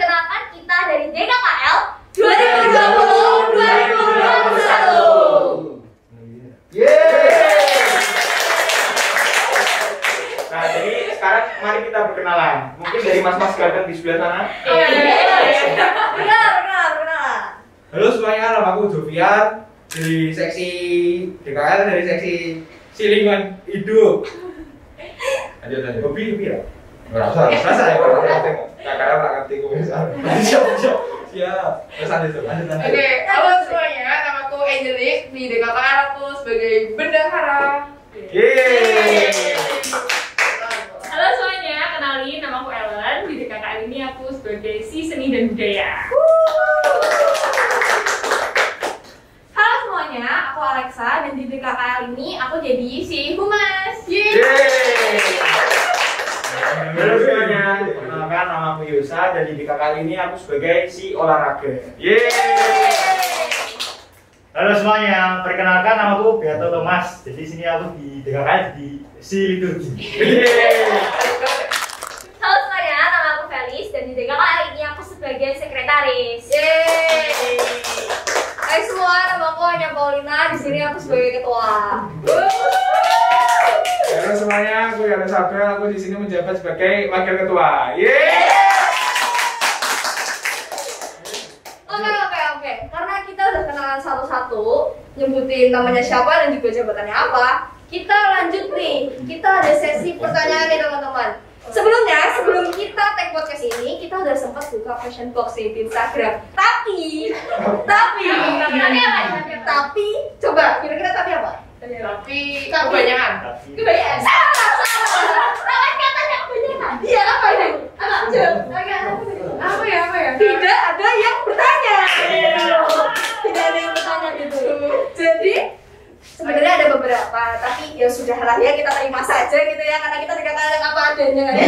perkenalkan kita dari DKKL 2020-2021. Nah, jadi sekarang mari kita berkenalan. Mungkin dari mas-mas ganteng di sebelah sana. Perkenalan. Halo semuanya, nama aku Jovian dari seksi DKL, dari seksi Silingan Hidup. Lanjut. Hobi ya? Rasa ya, kakak tak ngerti gue misal. Siap. Terus lanjut. Oke, halo semuanya, nama aku Angelik di DKKL, aku sebagai bendahara. Yeay. Halo semuanya, kenalin nama aku Ellen. Di DKKL ini aku sebagai si seni dan budaya. Halo semuanya, aku Alexa dan di DKKL ini aku jadi si humas. Halo semuanya, kenalkan nama aku Yusa dan di DKKL ini aku sebagai si olahraga. Halo semuanya, perkenalkan nama aku Beato Thomas. Jadi sini aku di DKKL di si liturgi. Halo semuanya, nama aku Felis dan di DKKL ini aku sebagai sekretaris. Hai semua, nama aku Anya Paulina, di sini aku sebagai ketua. Halo semuanya, aku Yana Sabel, aku di sini menjabat sebagai wakil ketua. Oke. Karena kita udah kenalan satu-satu, nyebutin namanya siapa dan juga jabatannya apa, kita lanjut nih. Kita ada sesi pertanyaan nih teman-teman. Sebelum kita take podcast ini, kita udah sempat buka question box nih di Instagram. Tapi, coba kira-kira tapi apa? Tapi Kebanyakan. Kebanyakan. Salah. Lawan katanya kebanyakan. Iya, apa ini? Apa ya? Tidak ada yang bertanya. Tidak ada yang bertanya gitu. Jadi sebenarnya ada beberapa, tapi ya sudahlah ya, kita terima saja gitu ya, karena kita dikatakan apa adanya ya.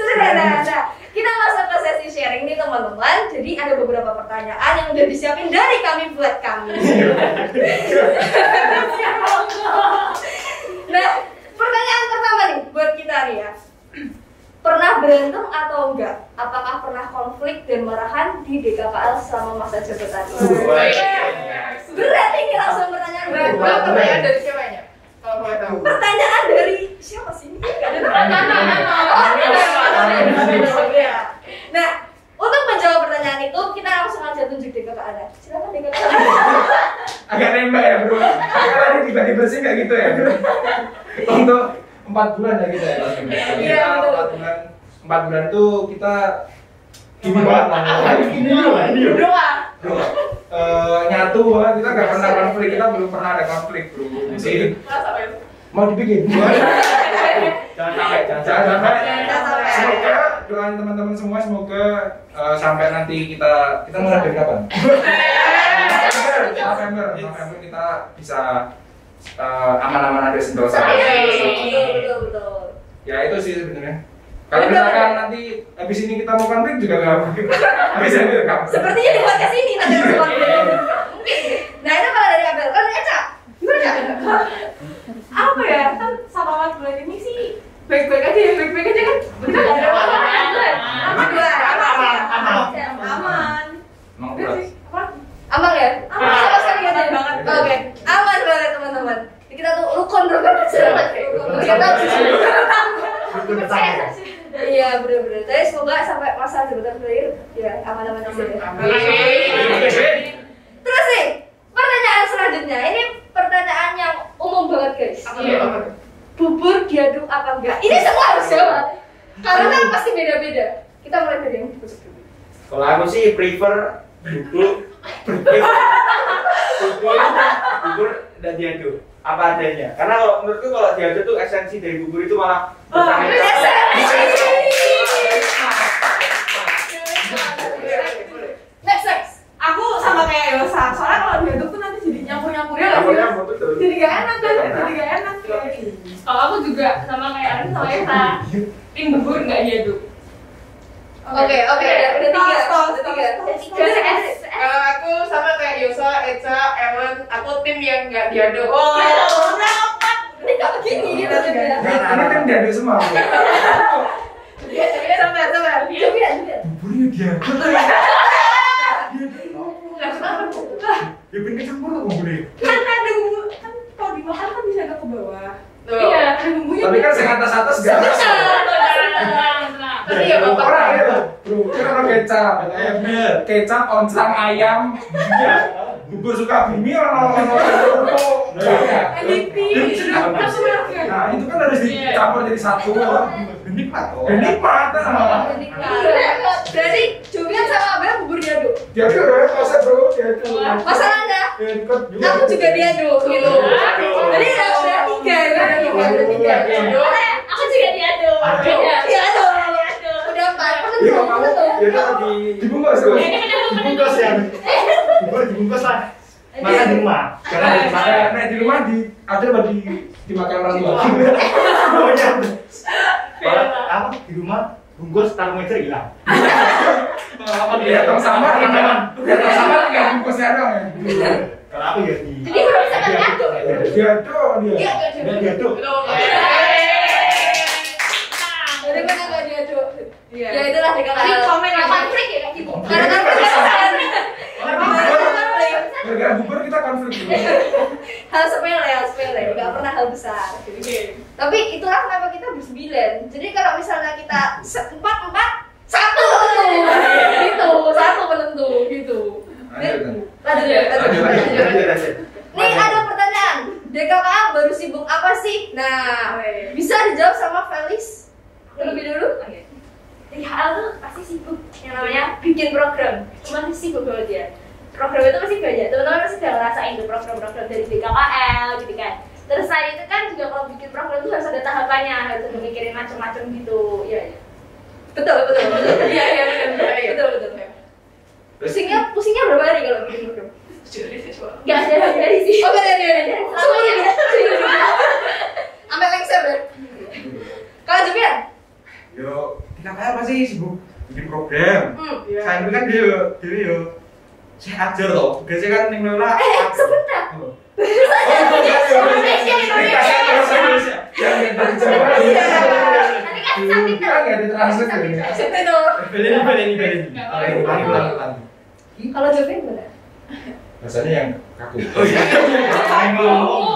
Sederhana. Nah, kita masuk ke sesi sharing nih teman-teman. Jadi ada beberapa pertanyaan yang udah disiapin dari kami buat kami. Nah, pertanyaan pertama nih buat kita nih ya. Pernah berantem atau enggak? Apakah pernah konflik dan marahan di DKKL selama masa jabatan? Berat ini langsung pertanyaan berat. pertanyaan dari siapanya? Kalau boleh tahu. Pertanyaan dari siapa sih? Enggak ada Nah, untuk menjawab pertanyaan itu kita langsung aja tunjuk DKKL. Silakan DKKL. Agak nembak ya bro. Karena tiba-tiba sih kayak gitu ya. Untuk 4 bulan ya kita ya. Iya, betul. 4 bulan itu kita gini banget lah. Ini Doa. Nyatu banget, kita nggak pernah konflik, kita belum pernah ada konflik bro. Jadi mau dibikin? Jangan sampai. Semoga doain teman-teman semua, semoga sampai nanti kita mulai dari kapan? November kita bisa aman-aman aja sentosa. Betul. Ya itu sih sebenarnya. Kalau misalkan nanti habis ini kita mau konflik juga nggak mungkin. Habis ini rekam. Sepertinya di podcast ini nanti harus konflik. Nah itu kalau dari Abel, kan Eca, gimana Eca? Apa ya? Kan sama bulan ini sih baik-baik aja kan? Bener nggak ada masalah. Aman. Emang berat. Aman ya? Sama sekali nggak ada. Banget. Oke, aman banget teman-teman. Kita tuh rukun kita iya bener-bener. Tapi semoga sampai masa jabatan berakhir ya aman-aman aja ya. Terus nih, pertanyaan selanjutnya. Ini pertanyaan yang umum banget guys. Bubur diaduk apa enggak? Ini semua harus jawab. Karena kan pasti beda-beda. Kita mulai dari yang bubur dulu. Kalau aku sih prefer bubur dan diaduk apa adanya. Karena kalau menurutku kalau diaduk tuh esensi dari bubur itu malah Next. Aku sama kayak Yosa, soalnya kalau diaduk tuh nanti jadi nyampur-nyampurnya jadi gak enak kan? Kalau aku juga sama kayak Arin sama Esa, tim bubur nggak diaduk. Oke, udah tiga. Kalau aku sama kayak Yosa, Eca, Ellen, aku tim yang nggak diaduk. Ini gak begini Ini tim diaduk semua. Iya, sampai buburnya dia. Ya ben kecampur tuh buburnya. Kan ada bumbu, kan kalau dimakan kan bisa agak ke bawah. Tuh. Iya, ada bumbunya. Tapi kan sing atas-atas gak ada. Tenang. Tapi ya bapak. Orang ya, bro. Kita orang kecap. Kecap, oncang, ayam. Bubur Sukabumi orang MVP. Langsung makan. Nah, itu kan harus dicampur jadi satu. Nikmat. Nikmat. Berarti Julian sama Abel bubur diaduk. Diaduk ya, proses bro, diaduk. Masalahnya, aku juga diaduk gitu. Jadi udah tiga, udah tiga. Aku juga diaduk. Diaduk. Udah empat. Iya, kamu di dibungkus bro. Dibungkus ya. Bubur dibungkus lah. Makan di rumah. Karena di rumah. Nah, di rumah ada bagi dimakan orang tua. Oh iya. Apa di rumah bungkus taruh meja hilang. Datang sama teman-teman. Datang sama tinggal bungkusnya dong ya. Kalau aku ya di. Jadi belum bisa diaduk. Diaduk dia. Dia diaduk. Dari mana nggak diaduk? Iya. Ya itulah dengan Tapi komen ya, konflik ya kayak gitu. karena Gara-gara bubur kita konflik. hal sepele, nggak pernah hal besar. Tapi itulah kenapa kita bersembilan. Jadi kalau misalnya kita empat, satu gitu, satu penentu gitu. Lanjut. Nih ada pertanyaan. DKKA baru sibuk apa sih? Nah, bisa dijawab sama Felis terlebih dulu. DKL tuh pasti sibuk yang namanya bikin program. Cuman sibuk banget ya. Program itu pasti banyak. Teman-teman pasti udah ngerasain tuh program-program dari DKKL gitu kan. Terus selain itu kan juga kalau bikin program itu harus ada tahapannya, harus ada mikirin macam-macam gitu. Iya. Betul. Iya. Betul. Pusingnya berapa hari kalau bikin program? Gak ada dari sih. Oh, ada. Sampai lengser deh. Kalau Julian? Yo, kita kayak apa sih sibuk bikin program? Saya kan dia yo. Saya ajar toh. Biasanya kan ning Lola. Sebentar. Nanti kan Kan ada translate ya. Beli. Kalau Julian gimana? Rasanya yang kaku. Oh iya.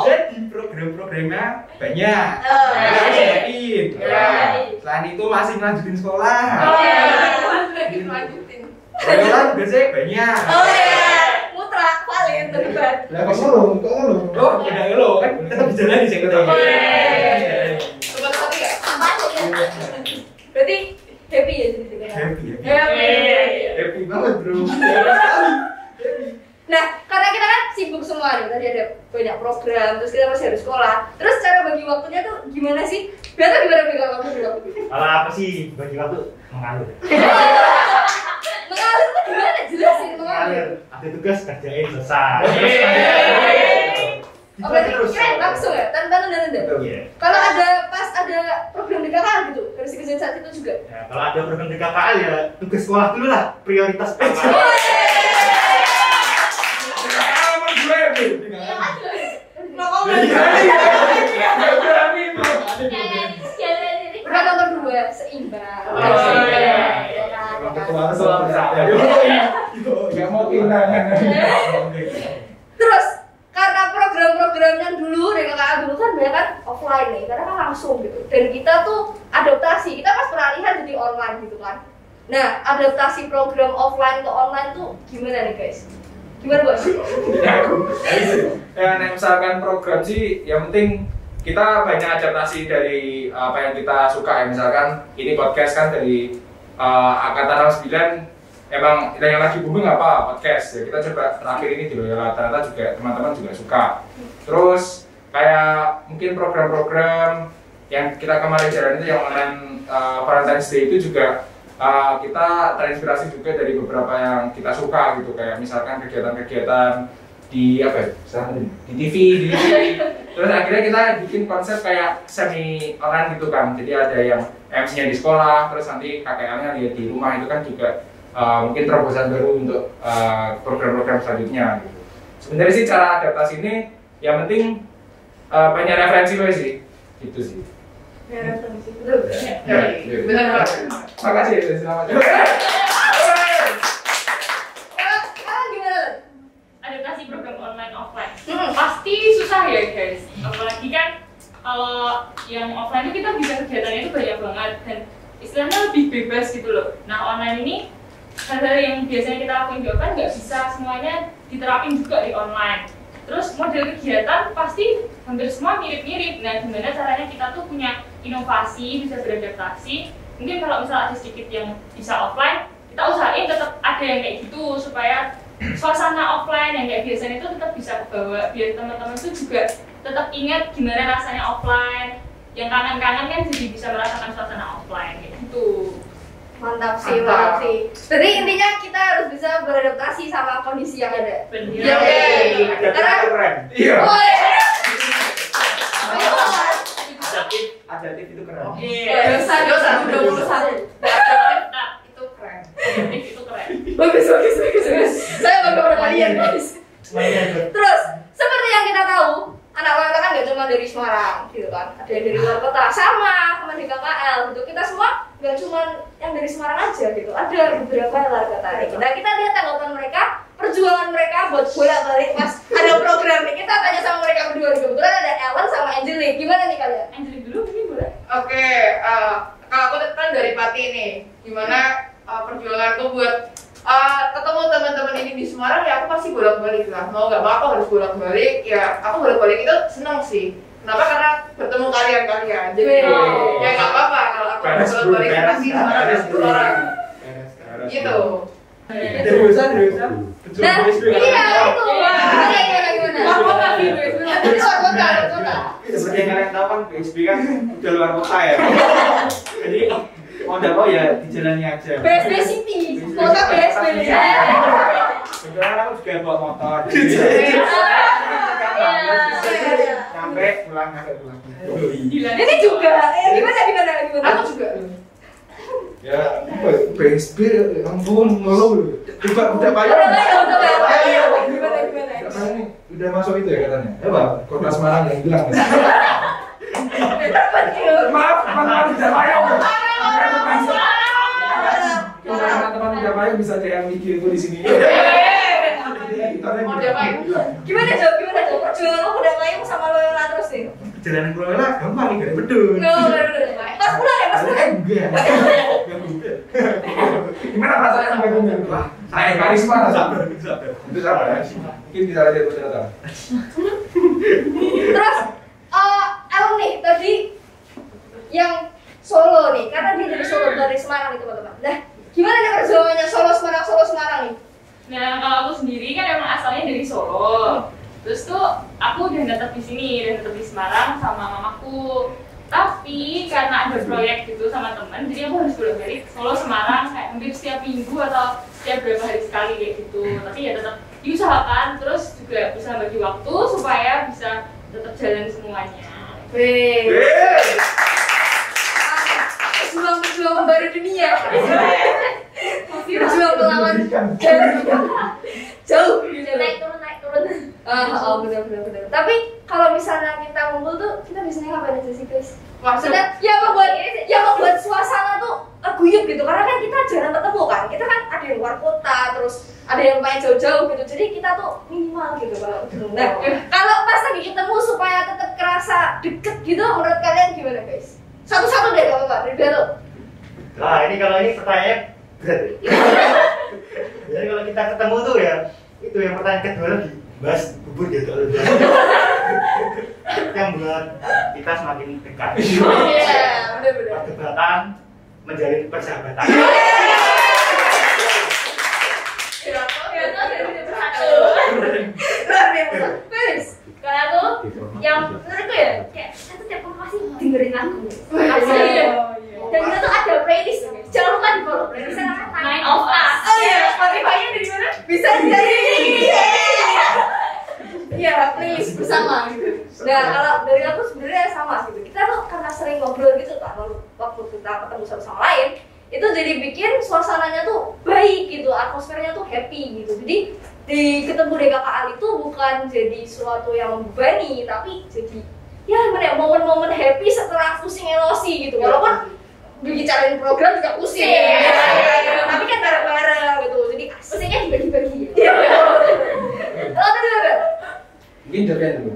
Jadi program-programnya banyak. Yakin. Selain itu masih melanjutin sekolah. Lanjutin. Sekolah biasanya banyak. Mutra, valid, debat. Lah kok lu? Oh, beda lo kan tetap dijalani sih kita. Sobat satu ya? Berarti happy ya jadi dengan. Happy ya. Happy banget, Bro. Nah, karena kita kan sibuk semua nih, tadi ada banyak program, terus kita masih harus sekolah. Terus cara bagi waktunya tuh gimana sih? Biasa gimana bagi waktu bagi waktu? Kalau apa sih bagi waktu mengalir. Mengalir tuh gimana? Jelasin mengalir. Mengalir. Ada tugas kerjain selesai. Oh, berarti keren langsung ya? Tanpa nunda-nunda? Iya. Kalau ada pas ada program DKK gitu, harus dikerjain saat itu juga? Ya, kalau ada program DKKL ya tugas sekolah dulu lah, prioritas pertama. Udah nomor 2, seimbang. Terus karena program-program yang dulu DKKL dulu kan banyak kan offline nih, karena kan langsung gitu. Dan kita tuh adaptasi, kita pas peralihan jadi online gitu kan. Nah, adaptasi program offline ke online tuh gimana nih guys? Gimana bos? Ya, misalkan program sih, yang penting kita banyak adaptasi dari apa yang kita suka ya. Misalkan ini podcast kan dari angkatan 69 emang yang lagi booming apa podcast ya, kita coba terakhir ini di Loyola ternyata juga teman-teman juga suka. Terus kayak mungkin program-program yang kita kemarin jalan itu yang online Valentine's Day itu juga kita terinspirasi juga dari beberapa yang kita suka gitu, kayak misalkan kegiatan-kegiatan di apa ya, di TV. Terus akhirnya kita bikin konsep kayak semi online gitu kan, jadi ada yang MC-nya di sekolah, terus nanti KKL-nya dia di rumah, itu kan juga mungkin terobosan baru untuk program-program selanjutnya gitu. Sebenarnya sih cara adaptasi ini yang penting banyak referensi sih, gitu sih. Ya, referensi. Betul. Benar. Makasih, selamat. kalau yang offline itu kita bisa kegiatannya itu banyak banget dan istilahnya lebih bebas gitu loh. Nah online ini hal-hal yang biasanya kita lakuin di offline nggak bisa semuanya diterapin juga di online. Terus model kegiatan pasti hampir semua mirip-mirip. Nah gimana caranya kita tuh punya inovasi, bisa beradaptasi. Mungkin kalau misalnya ada sedikit yang bisa offline, kita usahain tetap ada yang kayak gitu supaya suasana offline yang kayak biasanya itu tetap bisa kebawa, biar teman-teman itu juga tetap ingat gimana rasanya offline. Yang kangen-kangen kan jadi bisa merasakan suasana offline kayak gitu. Mantap sih. Jadi intinya kita harus bisa beradaptasi sama kondisi yang ada. Benar. Iya. Karena keren. Iya. Adaptif itu keren. Dosa 21. Itu keren. Itu keren. bagus. Saya bangga pada kalian guys. Terus seperti yang kita tahu, anak kita kan nggak cuma dari Semarang, gitu kan? Ada yang dari luar kota, sama teman di KKL, gitu. Kita semua nggak cuma yang dari Semarang aja, gitu. Ada beberapa yang luar kota. Nah kita lihat tanggapan mereka, perjuangan mereka buat bolak-balik pas ada program nih. Kita tanya sama mereka berdua, kebetulan ada Ellen sama Angelique. Gimana nih kalian? Angelique dulu ini boleh? Oke, kalau aku kan dari Pati nih, gimana perjuanganku buat ketemu teman-teman ini di Semarang, ya aku pasti bolak-balik lah. Mau nggak mau aku harus bolak-balik. Ya aku bolak-balik itu seneng sih. Kenapa? Karena bertemu kalian. Jadi ya nggak apa-apa kalau aku bolak-balik pasti Semarang ada 10 orang. Gitu. Dosa. Nah, iya itu. Gimana? Aku nggak video itu. Luar kota. Seperti yang kalian tahu kan BSB kan udah luar kota ya. Jadi mau nggak mau ya dijalani aja. BSB City, kota BSB. Kebetulan aku juga bawa motor. Sampai pulang. Ini juga. Gimana? Aku juga. Ya, BSB, ampun, ngeluh. Udah bayar. Gimana? Udah masuk itu ya katanya. Ya Pak, Kota Semarang yang bilang. Maaf, teman-teman tidak bayar. Teman-teman tidak bayar bisa DM mikir itu di sini. Gimana jawab? Perjuangan lo udah main sama Loyola terus nih? Perjalanan ke Loyola gampang nih, gak bedun. Pas pulang ya? Enggak. Gimana rasanya sampai ngomong? Wah, saya karisma sabar. Itu sabar ya. Mungkin bisa lihat ternyata. Terus, Ellen nih tadi yang Solo nih, karena dia dari Solo, dari Semarang nih teman-teman. Nah, gimana nih perjuangannya Solo Semarang nih? Nah kalau aku sendiri kan emang asalnya dari Solo. Terus tuh aku udah netep di sini, di Semarang sama mamaku. Tapi karena ada proyek gitu sama temen, jadi aku harus bolak-balik Solo Semarang kayak hampir setiap minggu atau setiap berapa hari sekali kayak gitu. Tapi ya tetap diusahakan, terus juga bisa bagi waktu supaya bisa tetap jalan semuanya. Berjuang membaru dunia. Berjuang melawan jauh. Naik turun. Benar. Tapi kalau misalnya kita ngumpul tuh, kita biasanya ngapain aja sih guys? Maksudnya Yang membuat suasana tuh guyup gitu. Karena kan kita jarang ketemu kan. Kita kan ada yang luar kota, terus ada yang main jauh-jauh gitu. Jadi kita tuh minimal gitu kalau ketemu. Nah, kalau pas lagi ketemu supaya tetap kerasa deket gitu, menurut kalian gimana guys? Satu-satu deh kalau nggak, Ribeiro. Nah ini kalau ini pertanyaannya berat ya. Jadi kalau kita ketemu tuh ya, itu yang pertanyaan kedua lagi bahas bubur gitu. Yang buat kita semakin dekat. Iya, benar-benar. Perdebatan menjalin persahabatan. Felix. Kalau aku yang menurutku ya kayak satu tiap orang pasti dengerin lagu. Dan kita tuh ada playlist. Jangan lupa di follow playlistnya namanya Nine of Us. Oh iya, Spotify-nya dari mana? Bisa dari iya, playlist bersama gitu. Nah, kalau dari aku sebenarnya sama gitu. Kita tuh karena sering ngobrol gitu kan, waktu kita ketemu satu sama lain, itu jadi bikin suasananya tuh baik gitu, atmosfernya tuh happy gitu. Jadi di ketemu DKKL itu bukan jadi suatu yang membebani, tapi jadi ya gimana ya, momen-momen happy setelah pusing emosi gitu. Walaupun bicarain program juga pusing, tapi kan bareng-bareng gitu. Jadi pusingnya dibagi-bagi. Kalau tadi apa? Mungkin jadian dulu.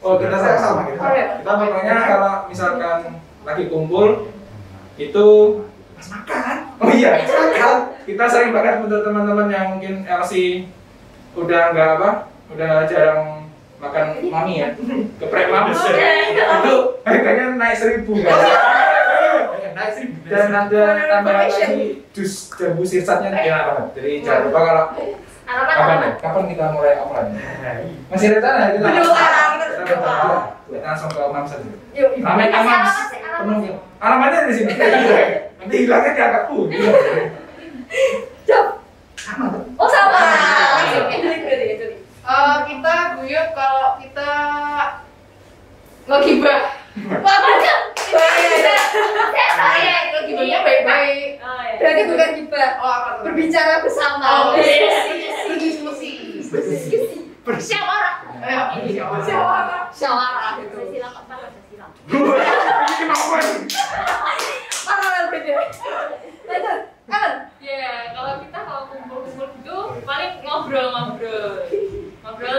Oh, kita sama gitu. Kita fotonya kalau misalkan lagi kumpul itu pas makan. Oh iya, makan. Kita sering banget untuk teman-teman yang mungkin LC udah jarang makan mami ya, geprek mami. Itu harganya naik 1.000 kan. Dan ada tambahan lagi jus jambu sirsatnya enak banget. Jadi jangan lupa kalau kapan kita mulai offline? Masih rencana kita. Kita langsung ke Mams saja. Ramen Mams penuh. Alamatnya di sini. Nanti hilangnya di angkatku. Oh sama. Kita guyup kalau kita ngegibah. Saya itu gibahnya baik-baik. Berarti bukan gibah. Oh apa tuh? Berbicara bersama. Diskusi. Bersyawara. Syawara itu. Sesi lengkap banget, sesi lengkap. Ini kemauan. Paralel beda. Lanjut. Ellen. Kalau kita kumpul-kumpul gitu paling ngobrol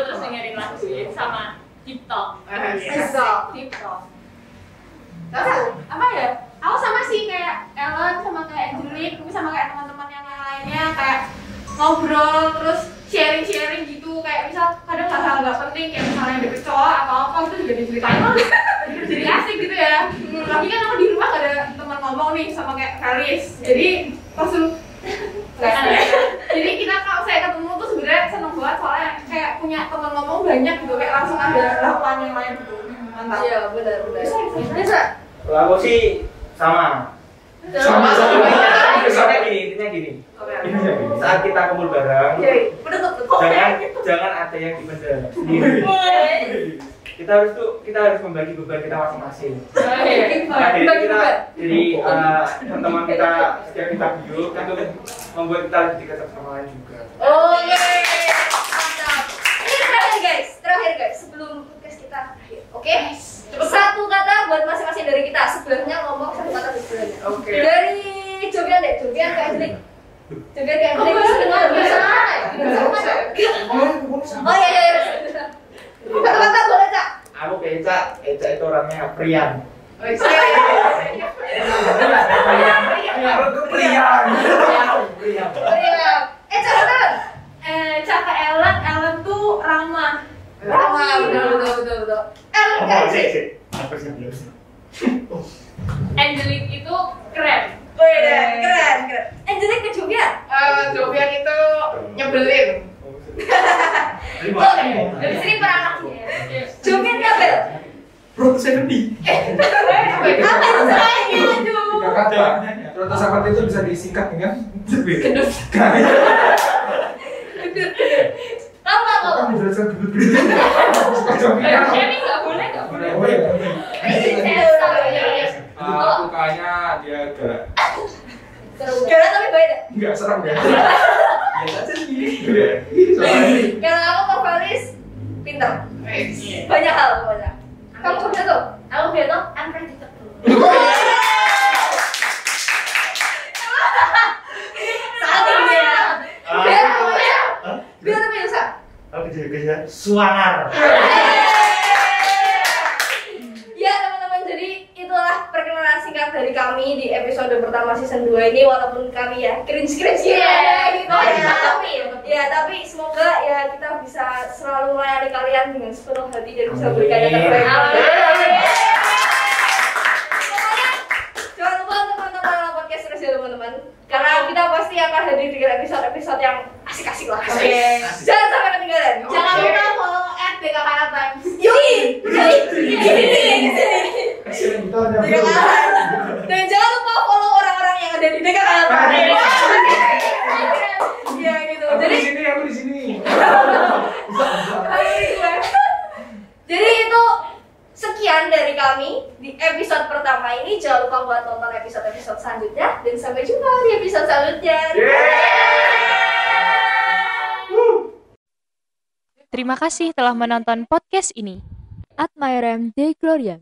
terus dengerin lagu ya sama TikTok. TikTok. Apa ya? Aku sama sih kayak Ellen sama kayak Angelique, sama kayak teman-teman yang lainnya kayak ngobrol terus sharing gitu kayak misal kadang hal-hal nggak penting kayak misalnya deket cowok atau apa itu juga diceritain jadi asik gitu ya. Lagi kan aku di rumah gak ada teman ngomong nih sama kayak Karis, jadi langsung jadi kita kalau saya ketemu tuh sebenarnya seneng banget soalnya kayak punya teman ngomong banyak gitu kayak langsung ada lakukan yang lain gitu. Mantap. Iya benar. Bisa. Kalau aku sih sama. Sama. Intinya gini. Saat kita kumpul bareng, jangan ada yang dipendam sendiri. Kita harus membagi beban kita masing-masing. Jadi teman kita setiap kita guyup kan itu membuat kita lebih dekat sama lain juga. Oke. Mantap. Ini terakhir guys, sebelum podcast kita akhir. Oke? Satu kata buat masing-masing dari kita. Sebelumnya ngomong satu kata sebelumnya. Oke. Dari Jovian deh, Jovian ke Angelique. Jovian ke Angelique. Oh iya. Kata-kata boleh Cak. Aku ke Eca itu orangnya Prian. Prian. Cak. Cak ke Ellen tuh ramah. Betul. Ellen ke Angelique. Angelique itu keren. Keren. Angelique ke Jovian. Jovian itu nyebelin. Dari sini perang. Jovian ke Abel. Bro, 70. Apa itu sayangnya aduh. Tiga kata. Proto sahabat itu bisa disingkat dengan Gendut. Tahu nggak kau? Kamu jelaskan dulu. Sharing nggak boleh. Oh iya. Iya. Aku kayaknya dia agak Kira tapi baik deh. enggak serem ya. Biasa aja sih. Kalau aku ke Valis pintar. Banyak hal pokoknya. Kamu kerja tuh? Aku beto unpredictable. Saat ini ya. Biar apa ya Sa? Aku kerja suanar. Ya teman-teman, jadi itulah perkenalan singkat dari kami di episode pertama season 2 ini. Walaupun kami ya cringe ya gitu ya, tapi semoga ya kita bisa selalu melayani kalian dengan sepenuh hati dan bisa berikan yang terbaik. Pokoknya jangan lupa untuk nonton podcast terus ya teman-teman, karena kita pasti akan hadir di episode-episode yang asik-asik lah. Jangan sampai ketinggalan. Jangan lupa follow @BKKL Times. Yoi, di sini. Dan jangan lupa follow orang-orang yang ada di DKKL. Iya gitu. Aku di sini. Jadi itu sekian dari kami di episode pertama ini. Jangan lupa buat tonton episode-episode selanjutnya dan sampai jumpa di episode selanjutnya. Terima kasih telah menonton podcast ini. Admirem de Gloriam.